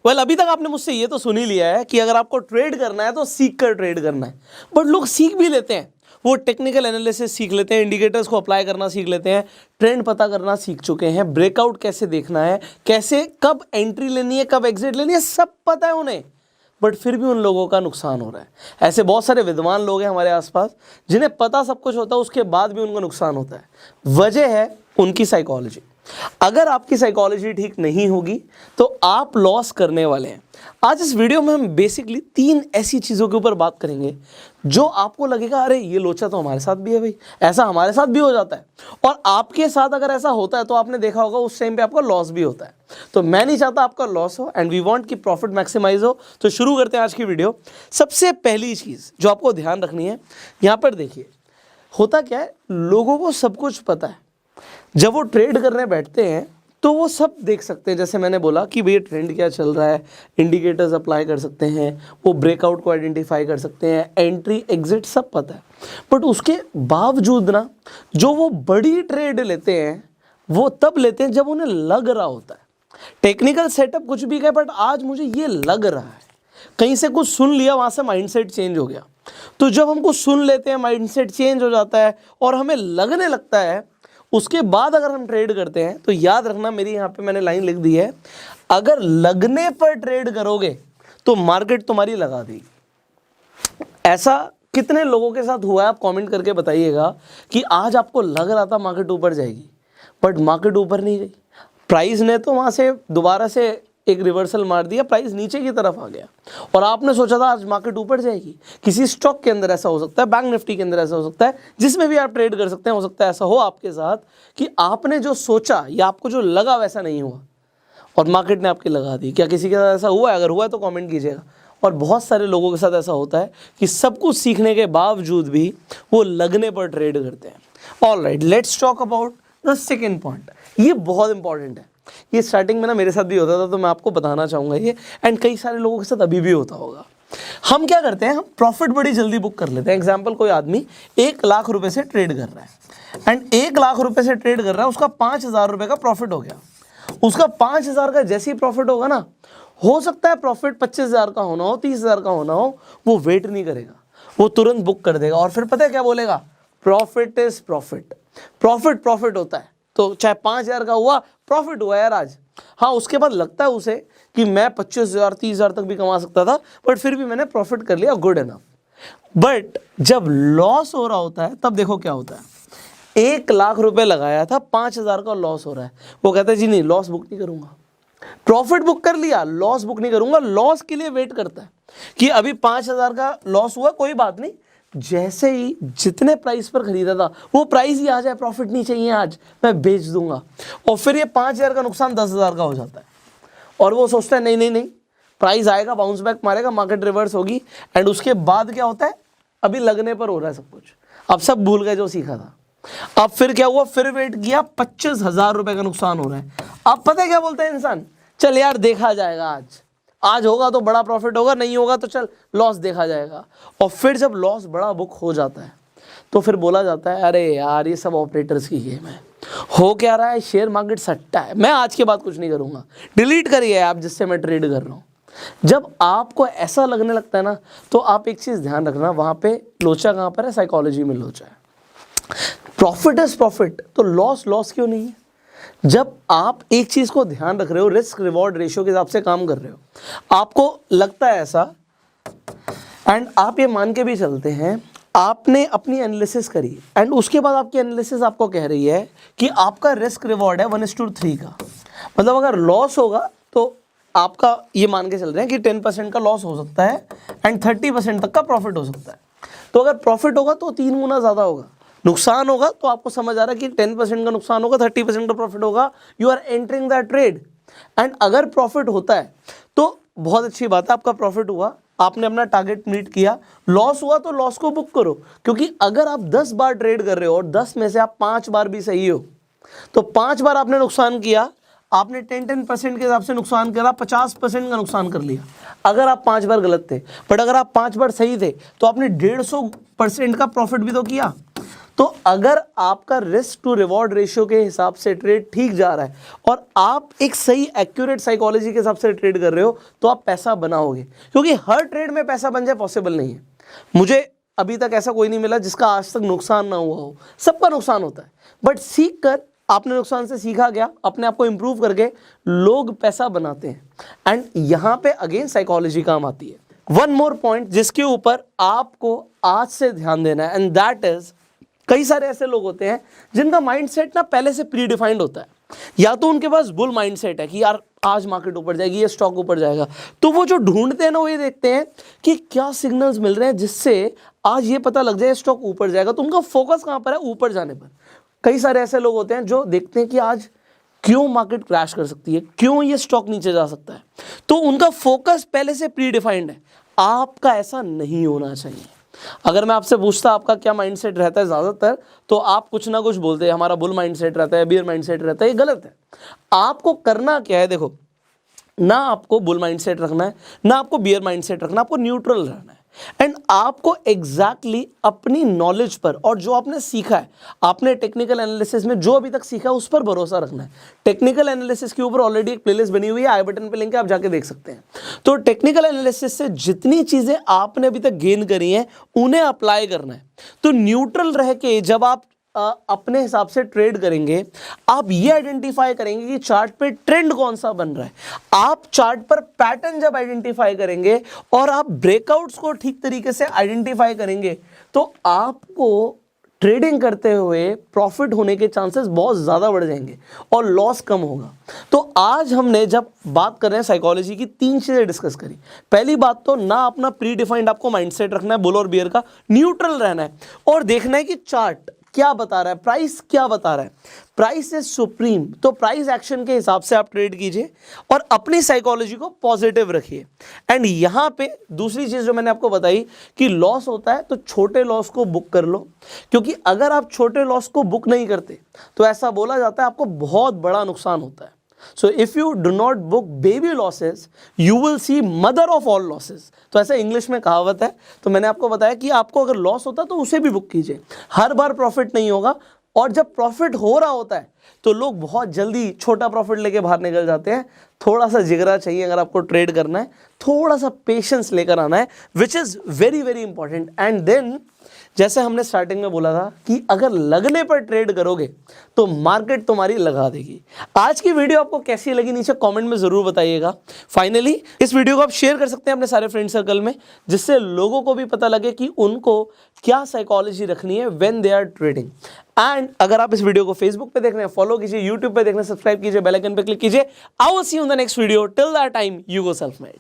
Well अभी तक आपने मुझसे ये तो सुन ही लिया है कि अगर आपको ट्रेड करना है तो सीख कर ट्रेड करना है, बट लोग सीख भी लेते हैं, वो टेक्निकल एनालिसिस सीख लेते हैं, इंडिकेटर्स को अप्लाई करना सीख लेते हैं, ट्रेंड पता करना सीख चुके हैं, ब्रेकआउट कैसे देखना है, कैसे कब एंट्री लेनी है, कब एग्जिट लेनी है, सब पता है उन्हें, बट फिर भी उन लोगों का नुकसान हो रहा है। ऐसे बहुत सारे विद्वान लोग हैं हमारे आसपास जिन्हें पता सब कुछ होता है, उसके बाद भी उनको नुकसान होता है। वजह है उनकी साइकोलॉजी। अगर आपकी साइकोलॉजी ठीक नहीं होगी तो आप लॉस करने वाले हैं। आज इस वीडियो में हम बेसिकली 3 ऐसी चीज़ों के ऊपर बात करेंगे जो आपको लगेगा अरे ये लोचा तो हमारे साथ भी है भाई, ऐसा हमारे साथ भी हो जाता है, और आपके साथ अगर ऐसा होता है तो आपने देखा होगा उस टाइम पे आपका लॉस भी होता है। तो मैं नहीं चाहता आपका लॉस हो एंड वी वांट कि प्रॉफिट मैक्सिमाइज हो। तो शुरू करते हैं आज की वीडियो। सबसे पहली चीज़ जो आपको ध्यान रखनी है, यहाँ पर देखिए होता क्या है, लोगों को सब कुछ पता है। जब वो ट्रेड करने बैठते हैं तो वो सब देख सकते हैं, जैसे मैंने बोला कि भैया ट्रेंड क्या चल रहा है, इंडिकेटर्स अप्लाई कर सकते हैं, वो ब्रेकआउट को आइडेंटिफाई कर सकते हैं, एंट्री एग्जिट सब पता है। बट उसके बावजूद ना जो वो बड़ी ट्रेड लेते हैं वो तब लेते हैं जब उन्हें लग रहा होता है। टेक्निकल सेटअप कुछ भी कहे, बट आज मुझे ये लग रहा है, कहीं से कुछ सुन लिया, वहाँ से माइंडसेट चेंज हो गया। तो जब हम कुछ सुन लेते हैं माइंडसेट चेंज हो जाता है और हमें लगने लगता है, उसके बाद अगर हम ट्रेड करते हैं तो याद रखना, मेरी यहाँ पे मैंने लाइन लिख दी है, अगर लगने पर ट्रेड करोगे तो मार्केट तुम्हारी लगा देगी। ऐसा कितने लोगों के साथ हुआ है, आप कमेंट करके बताइएगा कि आज आपको लग रहा था मार्केट ऊपर जाएगी बट मार्केट ऊपर नहीं गई, प्राइस ने तो वहाँ से दोबारा से एक रिवर्सल मार दिया, प्राइस नीचे की तरफ आ गया और आपने सोचा था आज मार्केट ऊपर जाएगी। किसी स्टॉक के अंदर ऐसा हो सकता है, बैंक निफ्टी के अंदर ऐसा हो सकता है, जिसमें भी आप ट्रेड कर सकते हैं। हो सकता है ऐसा हो आपके साथ कि आपने जो सोचा या आपको जो लगा वैसा नहीं हुआ और मार्केट ने आपकी लगा दी। क्या किसी के साथ ऐसा हुआ है? अगर हुआ है तो कमेंट कीजिएगा। और बहुत सारे लोगों के साथ ऐसा होता है कि सब कुछ सीखने के बावजूद भी वो लगने पर ट्रेड करते हैं। Alright, let's talk about the second point. ये बहुत इंपॉर्टेंट है, ये स्टार्टिंग में ना मेरे साथ भी होता था तो मैं आपको बताना चाहूँगा ये, एंड कई सारे लोगों के साथ अभी भी होता होगा। हम क्या करते हैं, हम प्रॉफिट बड़ी जल्दी बुक कर लेते हैं। एग्जाम्पल, कोई आदमी 1 लाख रुपए से ट्रेड कर रहा है एंड 1 लाख रुपए से ट्रेड कर रहा है, उसका 5,000 रुपये का प्रॉफिट हो गया। उसका 5,000 का जैसे ही प्रॉफिट होगा ना, हो सकता है प्रॉफिट 25,000 का होना हो, 30,000 का होना हो, वो वेट नहीं करेगा, वो तुरंत बुक कर देगा। और फिर पता है क्या बोलेगा, profit is profit, profit profit होता है। तो चाहे 5,000 का हुआ, प्रॉफिट हुआ यार आज। हाँ, उसके बाद लगता है उसे कि मैं 25,000 30,000 तक भी कमा सकता था, बट फिर भी मैंने प्रॉफिट कर लिया, गुड इनफ। बट जब लॉस हो रहा होता है तब देखो क्या होता है। 1 लाख रुपए लगाया था, 5,000 का लॉस हो रहा है, वो कहता है जी नहीं, लॉस बुक नहीं करूंगा। प्रॉफिट बुक कर लिया, लॉस बुक नहीं करूंगा। लॉस के लिए वेट करता है कि अभी 5,000 का लॉस हुआ, कोई बात नहीं, जैसे ही जितने प्राइस पर खरीदा था वो प्राइस ही आ जाए, प्रॉफिट नहीं चाहिए आज, मैं बेच दूंगा। और फिर ये 5,000 का नुकसान 10,000 का हो जाता है और वो सोचता है नहीं नहीं नहीं, प्राइस आएगा, बाउंस बैक मारेगा, मार्केट रिवर्स होगी। एंड उसके बाद क्या होता है, अभी लगने पर हो रहा है सब कुछ, अब सब भूल गए जो सीखा था। अब फिर क्या हुआ, फिर वेट किया, 25,000 रुपए का नुकसान हो रहा है। अब पता है क्या बोलता है इंसान, चल यार देखा जाएगा, आज होगा तो बड़ा प्रॉफिट होगा, नहीं होगा तो चल लॉस देखा जाएगा। और फिर जब लॉस बड़ा बुक हो जाता है तो फिर बोला जाता है अरे यार ये सब ऑपरेटर्स की गेम है। हो क्या रहा है, शेयर मार्केट सट्टा है, मैं आज के बाद कुछ नहीं करूंगा, डिलीट करिए आप जिससे मैं ट्रेड कर रहा हूँ। जब आपको ऐसा लगने लगता है ना, तो आप एक चीज़ ध्यान रखना, वहाँ पे लोचा कहाँ पर है, साइकोलॉजी में लोचा है। प्रॉफिट इज प्रॉफिट, तो लॉस लॉस क्यों नहीं है? जब आप एक चीज को ध्यान रख रहे हो, रिस्क रिवॉर्ड रेशियो के हिसाब से काम कर रहे हो, आपको लगता है ऐसा, एंड आप ये मान के भी चलते हैं, आपने अपनी एनालिसिस करी एंड उसके बाद आपकी एनालिसिस आपको कह रही है कि आपका रिस्क रिवॉर्ड है 1:3 का। मतलब अगर लॉस होगा तो आपका ये मान के चल रहे हैं कि 10% का लॉस हो सकता है एंड 30% तक का प्रॉफिट हो सकता है। तो अगर प्रॉफिट होगा तो 3 गुना ज़्यादा होगा, नुकसान होगा तो आपको समझ आ रहा है कि 10% का नुकसान होगा, 30% का प्रॉफिट होगा, you are entering that trade. And अगर प्रॉफिट होता है तो बहुत अच्छी बात है, आपका प्रॉफिट हुआ, आपने अपना टारगेट मीट किया। लॉस हुआ तो लॉस को बुक करो, क्योंकि अगर आप 10 बार ट्रेड कर रहे हो और 10 में से आप 5 बार भी सही हो, तो 5 बार आपने नुकसान किया, आपने 10% के हिसाब से नुकसान करा, 50% का नुकसान कर लिया अगर आप 5 बार गलत थे। बट अगर आप 5 बार सही थे तो आपने 150% का प्रॉफिट भी तो किया। तो अगर आपका रिस्क टू रिवॉर्ड रेशियो के हिसाब से ट्रेड ठीक जा रहा है और आप एक सही एक्यूरेट साइकोलॉजी के हिसाब से ट्रेड कर रहे हो तो आप पैसा बनाओगे, क्योंकि हर ट्रेड में पैसा बन जाए पॉसिबल नहीं है। मुझे अभी तक ऐसा कोई नहीं मिला जिसका आज तक नुकसान ना हुआ हो, सबका नुकसान होता है, बट सीख कर आपने नुकसान से सीखा गया, अपने आप को इंप्रूव करके लोग पैसा बनाते हैं। एंड यहां पे अगेन साइकोलॉजी काम आती है। वन मोर पॉइंट जिसके ऊपर आपको आज से ध्यान देना है, एंड दैट इज, कई सारे ऐसे लोग होते हैं जिनका माइंडसेट ना पहले से प्री डिफाइंड होता है, या तो उनके पास बुल माइंडसेट है कि यार आज मार्केट ऊपर जाएगी, ये स्टॉक ऊपर जाएगा, तो वो जो ढूंढते हैं ना वो ये देखते हैं कि क्या सिग्नल्स मिल रहे हैं जिससे आज ये पता लग जाए स्टॉक ऊपर जाएगा, तो उनका फोकस कहां पर है, ऊपर जाने पर। कई सारे ऐसे लोग होते हैं जो देखते हैं कि आज क्यों मार्केट क्रैश कर सकती है, क्यों ये स्टॉक नीचे जा सकता है, तो उनका फोकस पहले से प्री डिफाइंड है। आपका ऐसा नहीं होना चाहिए। अगर मैं आपसे पूछता आपका क्या माइंडसेट रहता है ज़्यादातर, तो आप कुछ ना कुछ बोलते हैं, हमारा बुल माइंडसेट रहता है, बियर माइंडसेट रहता है। ये गलत है। आपको करना क्या है, देखो, ना आपको बुल माइंडसेट रखना है, ना आपको बियर माइंडसेट रखना, आपको न्यूट्रल रहना है। एंड आपको एग्जैक्टली अपनी नॉलेज पर और जो आपने सीखा है, आपने टेक्निकल एनालिसिस में जो अभी तक सीखा है उस पर भरोसा रखना है। टेक्निकल एनालिसिस के ऊपर ऑलरेडी एक प्लेलिस्ट बनी हुई है, आई बटन पे लिंक है, आप जाके देख सकते हैं। तो टेक्निकल एनालिसिस से जितनी चीजें आपने अभी तक गेन करी हैं उन्हें अप्लाई करना है। तो न्यूट्रल रह के जब आप अपने हिसाब से ट्रेड करेंगे, आप ये आइडेंटिफाई करेंगे कि चार्ट पे ट्रेंड कौन सा बन रहा है। आप चार्ट पर पैटर्न जब आइडेंटिफाई करेंगे और आप ब्रेकआउट्स को ठीक तरीके से आइडेंटिफाई करेंगे, तो आपको ट्रेडिंग करते हुए प्रॉफिट होने के चांसेस बहुत ज़्यादा बढ़ जाएंगे और लॉस कम होगा। तो आज हमने जब बात कर रहे हैं साइकोलॉजी की, 3 चीज़ें डिस्कस करी। पहली बात तो ना अपना प्री डिफाइंड आपको माइंडसेट रखना है बुल और बियर का, न्यूट्रल रहना है और देखना है कि चार्ट क्या बता रहा है, प्राइस क्या बता रहा है। प्राइस इज सुप्रीम, तो प्राइस एक्शन के हिसाब से आप ट्रेड कीजिए और अपनी साइकोलॉजी को पॉजिटिव रखिए। एंड यहां पे दूसरी चीज जो मैंने आपको बताई कि लॉस होता है तो छोटे लॉस को बुक कर लो, क्योंकि अगर आप छोटे लॉस को बुक नहीं करते तो ऐसा बोला जाता है आपको बहुत बड़ा नुकसान होता है। So if you do not book baby losses, you will see mother of all losses. तो ऐसा इंग्लिश में कहावत है। तो मैंने आपको बताया कि आपको अगर लॉस होता है तो उसे भी बुक कीजिए। हर बार प्रॉफिट नहीं होगा, और जब प्रॉफिट हो रहा होता है तो लोग बहुत जल्दी छोटा प्रॉफिट लेके बाहर निकल जाते हैं। थोड़ा सा जिगरा चाहिए अगर आपको ट्रेड करना है, थोड़ा सा पेशेंस लेकर आना है, which is very very important. And then जैसे हमने स्टार्टिंग में बोला था कि अगर लगने पर ट्रेड करोगे तो मार्केट तुम्हारी लगा देगी। आज की वीडियो आपको कैसी लगी नीचे कमेंट में ज़रूर बताइएगा। फाइनली इस वीडियो को आप शेयर कर सकते हैं अपने सारे फ्रेंड सर्कल में, जिससे लोगों को भी पता लगे कि उनको क्या साइकोलॉजी रखनी है when they are trading. And अगर आप इस वीडियो को फेसबुक पे देख रहे हैं, फॉलो कीजिए, यूट्यूब पे देख रहे हैं, सब्सक्राइब कीजिए, बेल आइकन पे क्लिक कीजिए। I will see you in the next video. Till that time, you go self made.